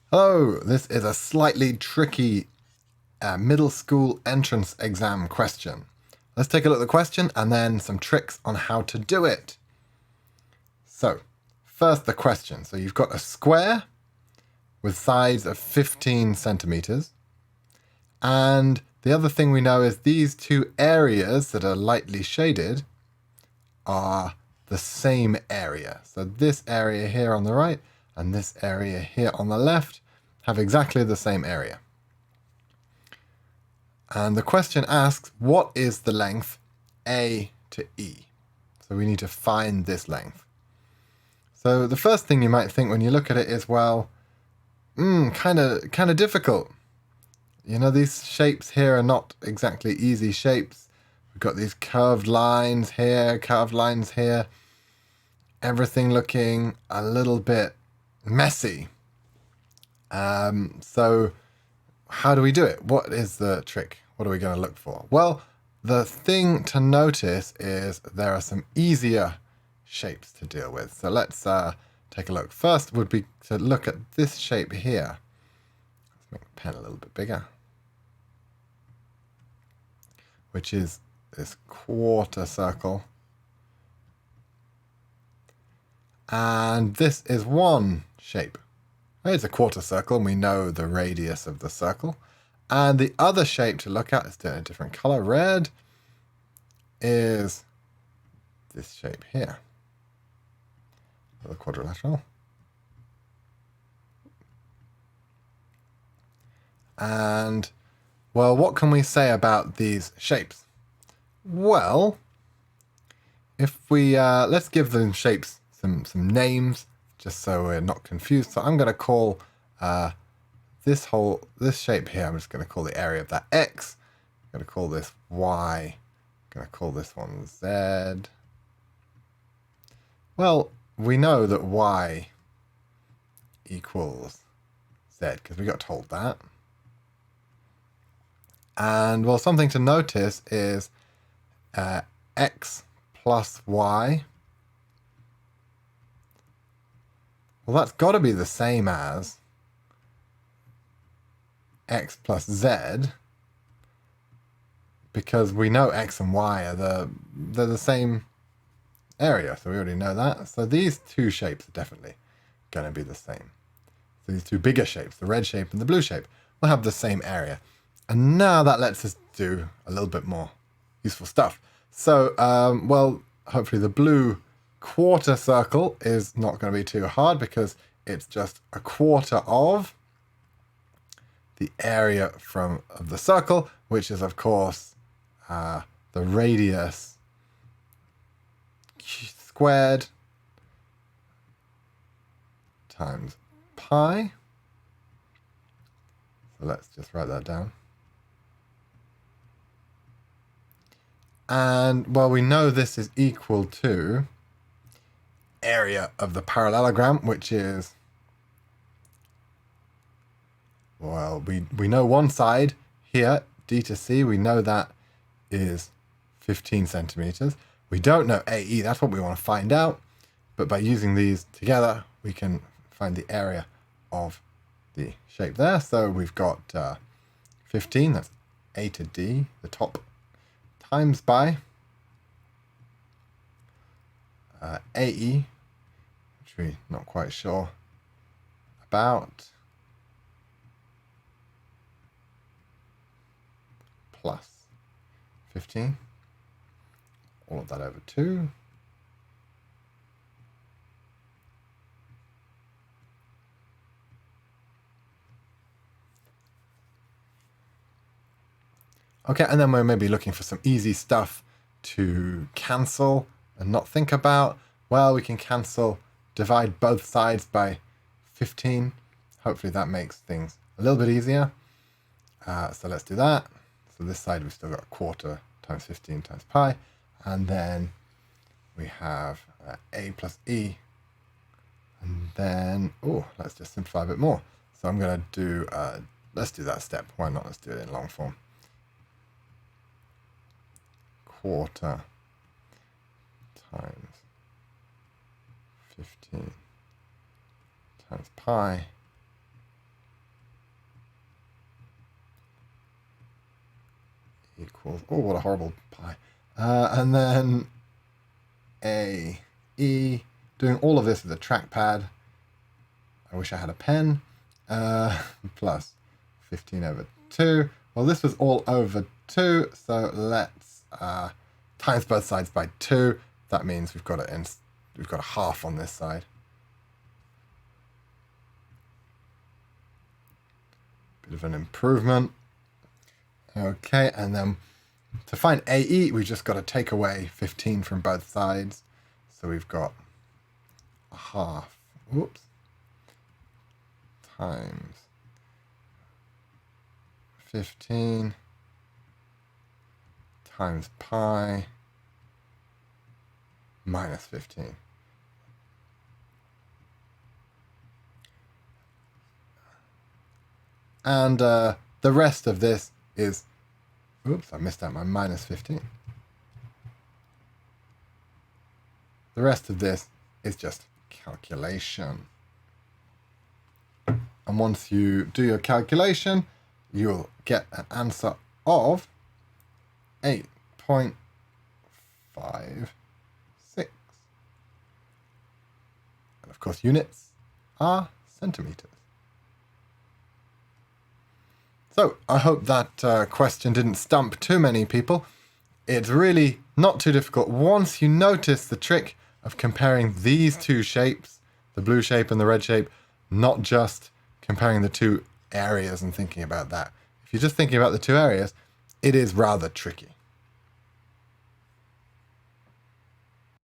Hello, this is a slightly tricky middle school entrance exam question. Let's take a look at the question and then some tricks on how to do it. So, first the question. So you've got a square with sides of 15 centimeters. And the other thing we know is these two areas that are lightly shaded are the same area. So this area here on the right and this area here on the left have exactly the same area. And the question asks, what is the length A to E? So we need to find this length. So the first thing you might think when you look at it is, well, kind of difficult. You know, these shapes here are not exactly easy shapes. We've got these curved lines here, curved lines here. Everything looking a little bit messy. So how do we do it? What is the trick? What are we going to look for? Well, the thing to notice is there are some easier shapes to deal with. So let's take a look. First would be to look at this shape here. Let's make the pen a little bit bigger. Which is this quarter circle. And this is one shape. It's a quarter circle, and we know the radius of the circle. And the other shape to look at is a different color, red, is this shape here. The quadrilateral. And, well, what can we say about these shapes? Well, if we, let's give them shapes some names, just so we're not confused. So I'm going to call this shape here, I'm just going to call the area of that X. I'm going to call this Y. I'm going to call this one Z. Well, we know that Y equals Z because we got told that. And, well, something to notice is X plus Y. Well, that's got to be the same as X plus Z, because we know X and Y are they're the same area, so we already know that. So these two shapes are definitely going to be the same. So these two bigger shapes, the red shape and the blue shape, will have the same area. And now that lets us do a little bit more useful stuff. So, well, hopefully the blue quarter circle is not going to be too hard because it's just a quarter of the area of the circle, which is, of course, the radius squared times pi. So let's just write that down. And, well, we know this is equal to area of the parallelogram, which is, well, we know one side here, D to C, we know that is 15 centimeters. We don't know AE, that's what we want to find out. But by using these together, we can find the area of the shape there. So we've got 15, that's A to D, the top, times by AE, which we're not quite sure about, plus 15, all of that over 2. Okay, and then we're maybe looking for some easy stuff to cancel and not think about. Well, we can divide both sides by 15. Hopefully that makes things a little bit easier. So let's do that. So this side we've still got a quarter times 15 times pi. And then we have A plus E. And then, let's just simplify a bit more. So I'm going to do, let's do that step. Why not? Let's do it in long form. Quarter times 15 times pi equals, oh, what a horrible pi. And then A, E, doing all of this with a trackpad. I wish I had a pen. Plus 15 over 2. Well, this was all over 2, so let's times both sides by 2. That means we've got a half on this side. Bit of an improvement. Okay, and then to find AE, we've just got to take away 15 from both sides. So we've got a half, whoops, times 15 times pi minus 15. And the rest of this is, oops, I missed out my minus 15. The rest of this is just calculation. And once you do your calculation, you'll get an answer of 8.56. And of course, units are centimeters. So I hope that question didn't stump too many people. It's really not too difficult once you notice the trick of comparing these two shapes, the blue shape and the red shape, not just comparing the two areas and thinking about that. If you're just thinking about the two areas, it is rather tricky.